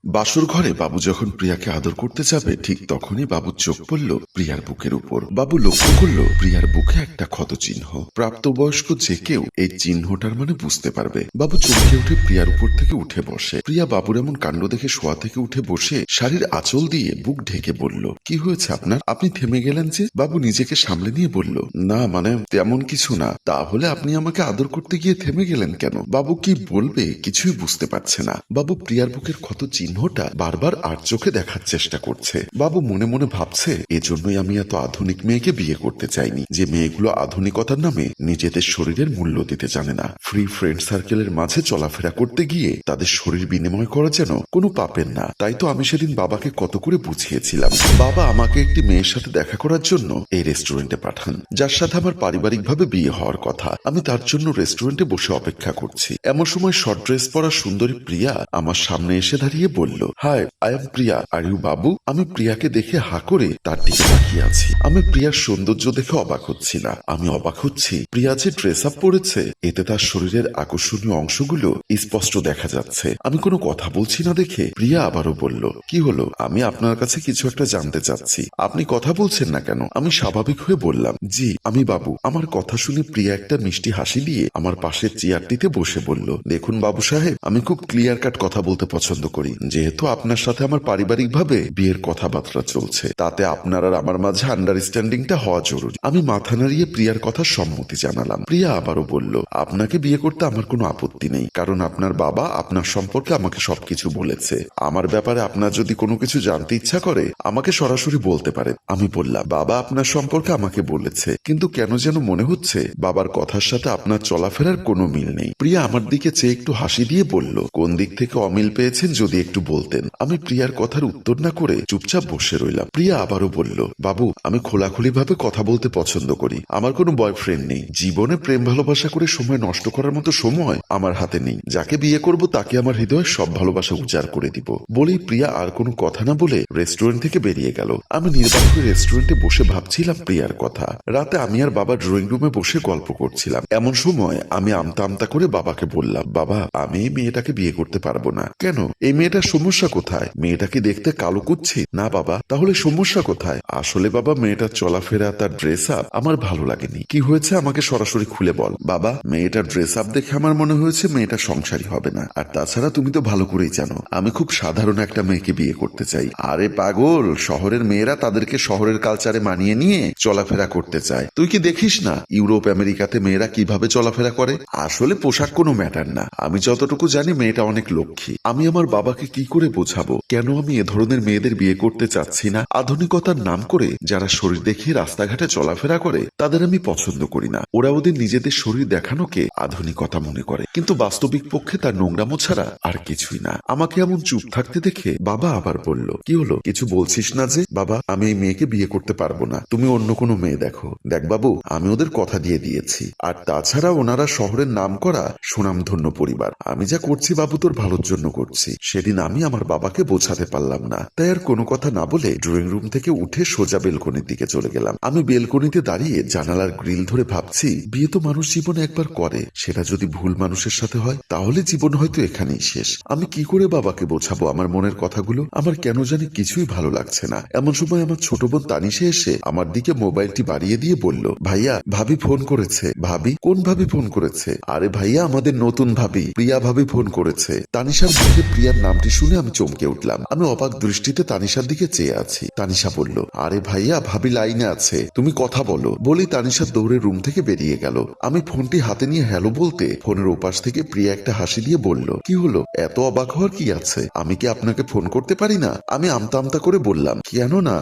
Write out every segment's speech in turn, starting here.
বাসর ঘরে বাবু যখন প্রিয়াকে আদর করতে যাবে ঠিক তখনই বাবুর চোখ পড়ল প্রিয়ার বুকের উপর। বাবু লক্ষ্য করলো প্রিয়ার বুকে একটা ক্ষত চিহ্ন। প্রাপ্তবয়স্ক যে কেউ এই চিহ্নটার মানে বুঝতে পারবে। বাবু চমকে উঠে প্রিয়ার উপর থেকে উঠে বসে। প্রিয়া বাবুর এমন কাণ্ড দেখে শোয়া থেকে উঠে বসে শাড়ির আঁচল দিয়ে বুক ঢেকে বলল, কি হয়েছে আপনার? আপনি থেমে গেলেন যে? বাবু নিজেকে সামলে নিয়ে বলল, না মানে তেমন কিছু না। তাহলে আপনি আমাকে আদর করতে গিয়ে থেমে গেলেন কেন? বাবু কি বলবে কিছুই বুঝতে পারছে না। বাবু প্রিয়ার বুকের ক্ষত চিহ্নটা বারবার আর চোখে দেখার চেষ্টা করছে। বাবু মনে মনে ভাবছে, এজন্যই আমি এত আধুনিক মেয়েকে বিয়ে করতে চাইনি, যে মেয়েগুলো আধুনিকতার নামে নিজেদের শরীরের মূল্য দিতে জানে না। ফ্রি ফ্রেন্ড সার্কেলের মাঝে চলাফেরা করতে গিয়ে তাদের শরীর বিনিময় করা যেন কোনো পাপের না। তাই তো আমি সেদিন বাবাকে কত করে বুঝিয়েছিলাম। বাবা আমাকে একটি মেয়ের সাথে দেখা করার জন্য এই রেস্টুরেন্টে পাঠান, যার সাথে আমার পারিবারিকভাবে বিয়ে হওয়ার কথা। আমি তার জন্য রেস্টুরেন্টে বসে অপেক্ষা করছি। এমন সময় শর্ট ড্রেস পরা সুন্দরী প্রিয়া আমার সামনে এসে দাঁড়িয়ে বলল, hi, I am Priya, are you Babu? আমি প্রিয়াকে দেখে হা করে তার দিকে তাকিয়ে আছি। আমি প্রিয়ার সৌন্দর্য দেখে অবাক হচ্ছি না, আমি অবাক হচ্ছি প্রিয়া যে ড্রেস আপ পরেছে এতে তার শরীরের আকর্ষণীয় অংশগুলো স্পষ্ট দেখা যাচ্ছে। আমি কোনো কথা বলছি না দেখে প্রিয়া আবারও বলল, কি হলো? আমি আপনার কাছে কিছু একটা জানতে চাচ্ছি। আপনি কথা বলছেন না কেন? আমি স্বাভাবিক হয়ে বললাম, জি আমি বাবু। আমার কথা শুনে প্রিয়া একটা মিষ্টি হাসি দিয়ে আমার পাশের চেয়ারটিতে বসে বলল, দেখুন বাবু সাহেব, আমি খুব ক্লিয়ার কাট কথা বলতে পছন্দ করি। যেহেতু আপনার সাথে আমার পারিবারিকভাবে বিয়ের কথাবার্তা চলছে, তাতে আপনার আর আমার মাঝে আন্ডারস্ট্যান্ডিংটা হওয়া জরুরি। আমি মাথা নাড়িয়ে প্রিয়ার কথা সম্মতি জানালাম। প্রিয়া আবারও বলল, আপনাকে বিয়ে করতে আমার কোনো আপত্তি নেই, কারণ আপনার বাবা আপনার সম্পর্কে আমাকে সবকিছু বলেছে। আমার ব্যাপারে আপনার যদি কোনো কিছু জানতে ইচ্ছা করে আমাকে সরাসরি বলতে পারেন। আমি বললাম, বাবা আপনার সম্পর্কে আমাকে বলেছে, কিন্তু কেন যেন মনে হচ্ছে বাবার কথার সাথে আপনার চলাফেরার কোনো মিল নেই। প্রিয়া আমার দিকে চেয়ে একটু হাসি দিয়ে বলল, কোন দিক থেকে অমিল পেয়েছেন যদি একটু বলতেন। আমি প্রিয়ার কথার উত্তর না করে চুপচাপ বসে রইলাম। প্রিয়া আবারও বলল, বাবু আমি খোলাখুলি ভাবে কথা বলতে পছন্দ করি। আমার কোনো বয়ফ্রেন্ড নেই। জীবনে প্রেম ভালোবাসা করে সময় নষ্ট করার মতো সময় আমার হাতে নেই। যাকে বিয়ে করব তাকে আমার হৃদয়ের সব ভালোবাসা উজাড় করে দিব। বলেই প্রিয়া আর কোনো কথা না বলে রেস্টুরেন্ট থেকে বেরিয়ে গেল। আমি নির্বাক করে রেস্টুরেন্টে বসে ভাবছিলাম প্রিয়ার কথা। রাতে আমি আর বাবা ড্রয়িং রুমে বসে গল্প করছিলাম। এমন সময় আমি আমতা আমতা করে বাবাকে বললাম, বাবা আমি এই মেয়েটাকে বিয়ে করতে পারবো না। কেন? এই মেয়েটার সমস্যা কোথায়? মেয়েটাকে দেখতে কালো কুচ্ছি না বাবা? তাহলে সমস্যা কোথায়? আসলে বাবা মেয়েটার চলাফেরা, তার ড্রেস আপ আমার ভালো লাগেনি। কি হয়েছে আমাকে সরাসরি খুলে বল। বাবা মেয়েটার ড্রেস আপ দেখে আমার মনে হয়েছে মেয়েটা সংসারী হবে না। আর তাছাড়া তুমি তো ভালো করেই জানো আমি খুব সাধারণ একটা মেয়েকে বিয়ে করতে চাই। আরে পাগল, শহরের মেয়েরা তাদেরকে শহরের কালচারে মানিয়ে নিয়ে চলাফেরা করতে চায়। তুই কি দেখিস না ইউরোপ আমেরিকাতে মেয়েরা কিভাবে চলাফেরা করে? আসলে পোশাক কোনো ম্যাটার না। আমি যতটুকু জানি মেয়েটা অনেক লক্ষ্মী। আমি আমার বাবাকে কি করে বোঝাবো কেন আমি এ ধরনের মেয়েদের বিয়ে করতে চাচ্ছি না? আধুনিকতার নাম করে যারা শরীর দেখিয়ে রাস্তাঘাটে চলাফেরা করে তাদের আমি পছন্দ করি না। ওরা ওদের নিজেদের শরীর দেখানোকে আধুনিকতা মনে করে, কিন্তু বাস্তবিক পক্ষে তার নোংরামো ছাড়া আর কিছুই না। আমাকে এমন চুপ থাকতে দেখে বাবা আবার বলল, কি হলো কিছু বলছিস না যে? বাবা আমি এই মেয়েকে বিয়ে করতে পারবো না, তুমি অন্য কোনো মেয়ে দেখো। দেখ বাবু আমি ওদের কথা দিয়ে দিয়েছি, আর তাছাড়া ওনারা শহরের নাম করা সুনামধন্য পরিবার। আমি যা করছি বাবু তোর ভালোর জন্য করছি। সেদিন আমি আমার বাবাকে বোঝাতে পারলাম না, তাই আর কোনো কথা না বলে ড্রয়িং রুম থেকে উঠে সোজা বেলকনির দিকে চলে গেলাম। আমি বেলকনিতে দাঁড়িয়ে জানালার গ্রিল ধরে ভাবছি, বিয়ে তো মানুষ জীবনে একবার করে, সেটা যদি ভুল মানুষের সাথে হয় তাহলে জীবন হয়তো এখানেই শেষ। আমি কি করে বাবাকে বোঝাবো আমার মনের কথাগুলো? আমার কেন জানি কিছুই ভালো লাগছে না। এমন সময় আমার ছোট বোন তানিশা এসে আমার দিকে মোবাইলটি বাড়িয়ে দিয়ে বলল, ভাইয়া ভাবি ফোন করেছে। ভাবি? কোন ভাবি ফোন করেছে? আরে ভাইয়া আমাদের নতুন ভাবি প্রিয়া ভাবি ফোন করেছে। তানিশার মুখে প্রিয়ার নামটি শুনে আমি চমকে উঠলাম। আমি অবাক দৃষ্টিতে তানিশার দিকে চেয়ে আছি। তানিশা বলল, আরে ভাইয়া ভাবি লাইনে আছে, তুমি কথা বলো। বলেই তানিশা দৌড়ে রুম থেকে বেরিয়ে গেল। আমি ফোনটি হাতে নিয়ে হ্যালো বলতে ফোনের ওপাশ থেকে প্রিয়া একটা হাসি দিয়ে বলল, কি হলো এত অবাক হওয়ার কি আছে? আমি কি আপনাকে ফোন করতে পারি না? আমি আমতা আমতা করে বললাম, কেন না,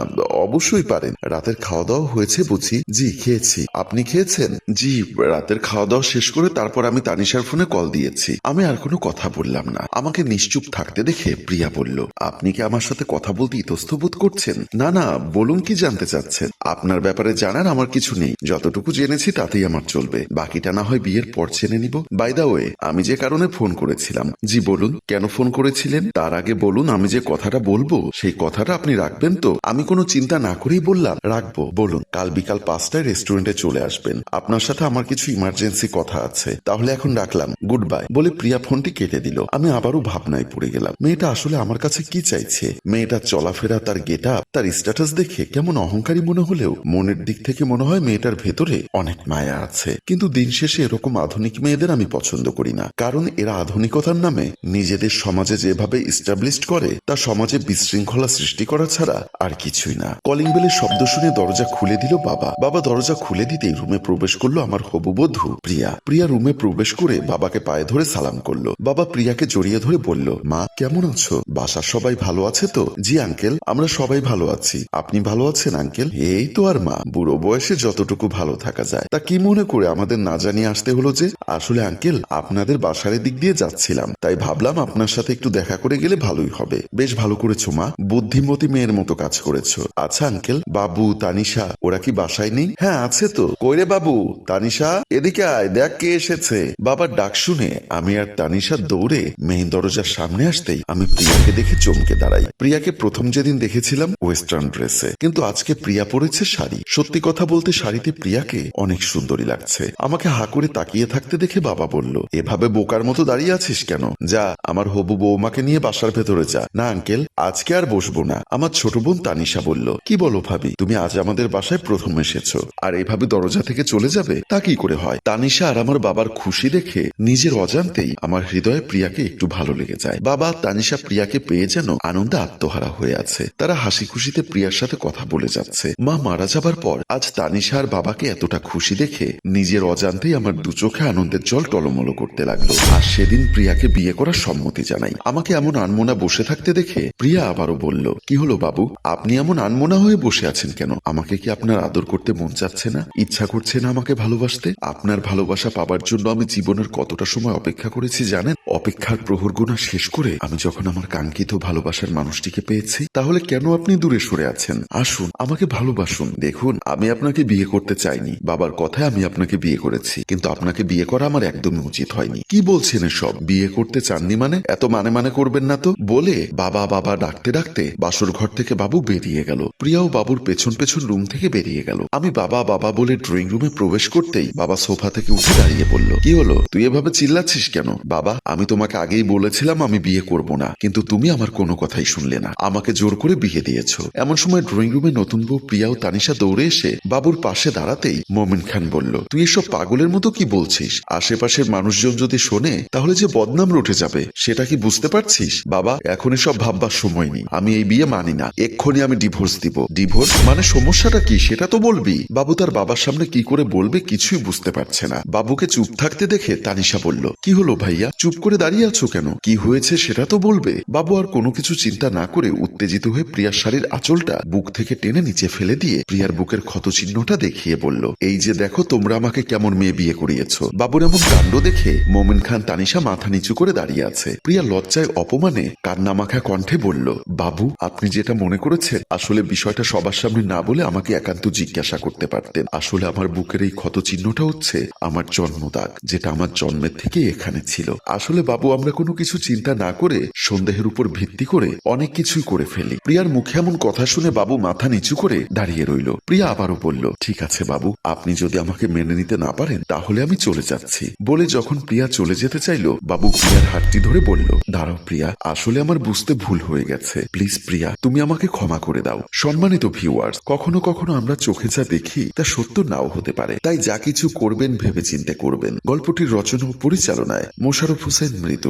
অবশ্যই পারেন। রাতের খাওয়া দাওয়া হয়েছে বুঝি? জি খেয়েছি। আপনি খেয়েছেন? জি রাতের খাওয়া দাওয়া শেষ করে তারপর আমি তানিশার ফোনে কল দিয়েছি। আমি আর কোনো কথা বললাম না। আমাকে নিশ্চুপ থাকতে দেখে প্রিয়া বলল, আপনি কি আমার সাথে কথা বলতে ইতস্ত বোধ করছেন? না না বলুন, কি জানতে চাচ্ছেন? আপনার ব্যাপারে জানার আমার কিছু নেই, যতটুকু জেনেছি তাতেই আমার চলবে, বাকিটা না হয় বিয়ের পর জেনে নিব। বাই দা ওয়ে আমি যে কারণে ফোন করেছিলাম। জি বলুন, কেন ফোন করেছিলেন? তার আগে বলুন আমি যে কথাটা বলবো সেই কথাটা আপনি রাখবেন তো? আমি কোনো চিন্তা না করেই বললাম, রাখবো। বলুন। কাল বিকাল 5টায় রেস্টুরেন্টে চলে আসবেন, আপনার সাথে আমার কিছু ইমার্জেন্সি কথা আছে। তাহলে এখন রাখলাম, গুড বাই। বলে প্রিয়া ফোনটি কেটে দিল। আমি আবারও ভাবনায় পড়ে গেলাম। মেয়েটা আসলে আমার কাছে কি চাইছে। মেয়েটার চলাফেরা, তার গেটআপ, তার স্ট্যাটাস দেখে কেমন অহংকারী মনে হলেও মনের দিক থেকে মনে হয় মেয়েটার ভেতরে অনেক মায়া আছে। কিন্তু দিন শেষে এরকম আধুনিক মেয়েদের আমি পছন্দ করি না, কারণ এরা আধুনিকতার নামে নিজেদের সমাজে যেভাবে ইস্টাবলিশড করে তা সমাজে বিশৃঙ্খলা সৃষ্টি করা ছাড়া আর কিছুই না। কলিং বেলের শব্দ শুনে দরজা খুলে দিল বাবা। বাবা দরজা খুলে দিতেই রুমে প্রবেশ করলো আমার হবু বধূ প্রিয়া। প্রিয়া রুমে প্রবেশ করে বাবাকে পায়ে ধরে সালাম করলো। বাবা প্রিয়াকে জড়িয়ে ধরে বলল, মা কেমন আছো? বাসার সবাই ভালো আছে তো? জি আঙ্কেল, আমরা সবাই ভালো আছি। আপনি ভালো আছেন আঙ্কেল? এই তো আর মা, বুড়ো বয়সে যতটুকু ভালো থাকা যায়। তা কি মনে করে আমাদের না জানিয়ে আসতে হলো যে? আসলে আঙ্কেল, আপনাদের বাসার দিক দিয়ে যাচ্ছিলাম, তাই ভাবলাম আপনার সাথে একটু দেখা করে গেলে ভালোই হবে। বেশ ভালো করেছো মা, বুদ্ধিমতী মেয়ের মতো কাজ করেছো। আচ্ছা আঙ্কেল, বাবু তানিশা ওরা কি বাসায় নেই? হ্যাঁ আছে তো। কইরে বাবু, তানিশা এদিকে আয়, দেখ কে এসেছে। বাবার ডাক শুনে আমি আর তানিশা দৌড়ে মেইন দরজার সামনে আসতেই আমি প্রিয়াকে দেখে চমকে দাঁড়াই। প্রিয়াকে প্রথম যেদিন দেখেছিলাম ওয়েস্টার্ন ড্রেসে, কিন্তু আজকে প্রিয়া পরেছে শাড়ি। সত্যি কথা বলতে শাড়িতে প্রিয়াকে অনেক সুন্দরী লাগছে। আমাকে হা করে তাকিয়ে থাকতে দেখে বাবা বলল, এভাবে বোকার মতো দাঁড়িয়ে আছিস কেন? যা আমার হবু বৌমাকে নিয়ে বাসার ভেতরে যা। না আঙ্কেল, আজকে আর বসবো না। আমার ছোট বোন তানিশা বলল, কি বলো ভাবি, তুমি আজ আমাদের বাসায় প্রথম এসেছো আর এভাবে দরজা থেকে চলে যাবে? তা কি করে হয়? তানিশা আর আমার বাবার খুশি দেখে নিজের অজান্তেই আমার হৃদয়ে প্রিয়াকে একটু ভালো লেগে যায়। বাবা তানিশা প্রিয়াকে পেয়ে যেন আনন্দে আত্মহারা হয়ে আছে। তারা হাসি খুশিতে প্রিয়ার সাথে কথা বলে যাচ্ছে। মা মারা যাবার পর আজ তানিশা আর বাবাকে এতটা খুশি দেখে নিজের অজান্তেই আমার দু চোখে আনন্দের জল টলমলো করতে লাগলো। আর সেদিন প্রিয়াকে বিয়ে করার সম্মতি জানাই। আমাকে এমন আনমনা বসে থাকতে দেখে প্রিয়া আবারও বলল, কি হলো বাবু, আপনি এমন আনমনা হয়ে বসে আছেন কেন? আমাকে কি আপনার আদর করতে মন চাচ্ছে না? ইচ্ছা করছে না আমাকে ভালোবাসতে? আপনার ভালোবাসা পাবার জন্য আমি জীবনের কতটা সময় অপেক্ষা করেছি জানেন? অপেক্ষার প্রহর গোনা শেষ করে আমি যখন আমার কাঙ্ক্ষিত ভালোবাসার মানুষটিকে পেয়েছি, তাহলে কেন আপনি দূরে সরে আছেন? আসুন আমাকে ভালোবাসুন। দেখুন, আমি আপনাকে বিয়ে করতে চাইনি, বাবার কথায় আমি আপনাকে বিয়ে করেছি, কিন্তু আপনাকে বিয়ে করা আমার একদমই উচিত হয়নি। কি বলছেন এসব? বিয়ে করতে চাননি মানে? এত মানে করবেন না তো। বলে বাবা বাবা ডাকতে ডাকতে বাসর ঘর থেকে বাবু বেরিয়ে গেল। প্রিয়াও বাবুর পেছন পেছন রুম থেকে বেরিয়ে গেল। আমি বাবা বাবা বলে ড্রয়িং রুমে প্রবেশ করতেই বাবা সোফা থেকে উঠে দাঁড়িয়ে বলল, কি হলো, তুই এভাবে চিল্লাচ্ছিস কেন? বাবা, আমি তোমাকে আগেই বলেছিলাম আমি বিয়ে করব না, কিন্তু তুমি আমার কোনো কথাই শুনলে না, আমাকে জোর করে বিয়ে দিয়েছো। এমন সময় ড্রয়িং রুমে নতুন বউ প্রিয়া ও তানিশা দৌড়ে এসে বাবুর পাশে দাঁড়াতেই মোমিন খান বলল, তুই এসব পাগলের মতো কি বলছিস? আশেপাশের মানুষজন যদি শোনে তাহলে যে বদনাম রটে যাবে, সেটা কি বুঝতে পারছিস? বাবা, এখন এসব ভাববার সময় নেই, আমি এই বিয়ে মানি না, এক্ষুনি আমি ডিভোর্স দিব। ডিভোর্স মানে? সমস্যাটা কি সেটা তো বলবি। বাবু তার বাবার সামনে কি করে বলবে কিছুই বুঝতে পারছে না। বাবুকে চুপ থাকতে দেখে তানিশা বলল, কি হলো ভাইয়া, চুপ করে দাঁড়িয়ে আছো কেন? কি হয়েছে সেটা তো বলবে। বাবু আর কোনো কিছু চিন্তা না করে উত্তেজিত হয়ে প্রিয়ার শাড়ির আঁচলটা বুক থেকে টেনে নিচে ফেলে দিয়ে প্রিয়ার বুকের ক্ষত চিহ্নটা দেখিয়ে বলল, এই যে দেখো তোমরা আমাকে কেমন মেয়ে বিয়ে করিয়েছো। বাবুর এমন কাণ্ড দেখে মোমিন খান তানিশা মাথা নিচু করে দাঁড়িয়ে আছে। প্রিয়া লজ্জায় অপমানে কান্নামাখা কণ্ঠে বলল, বাবু, আপনি যেটা মনে করেছেন আসলে বিষয়টা সবার সামনে না বলে আমাকে একান্ত জিজ্ঞাসা করতে পারতেন। আসলে আমার বুকের এই ক্ষত চিহ্নটা হচ্ছে আমার জন্মদাগ, যেটা আমার জন্মের থেকে এখানে ছিল। আসলে বাবু, আমরা কোনো কিছু চিন্তা না করে সন্দেহের উপর ভিত্তি করে অনেক কিছুই করে ফেলি। প্রিয়ার মুখে এমন কথা শুনে বাবু মাথা নিচু করে দাঁড়িয়ে রইল। প্রিয়া আবারও বলল, ঠিক আছে বাবু, আপনি যদি আমাকে মেনে নিতে না পারেন তাহলে আমি চলে যাচ্ছি। বলে যখন প্রিয়া চলে যেতে চাইল, বাবু প্রিয়ার হাতটি ধরে বলল, দাঁড়াও প্রিয়া, আসলে আমার বুঝতে ভুল হয়ে গেছে, প্লিজ প্রিয়া, তুমি আমাকে ক্ষমা করে দাও। সম্মানিত ভিউয়ার্স, কখনো কখনো আমরা চোখে যা দেখি তা সত্য নাও হতে পারে, তাই যা কিছু করবেন ভেবেচিন্তে করবেন। গল্পটির রচনা ও পরিচালনায় মোশাররফ হোসেন মৃদুল।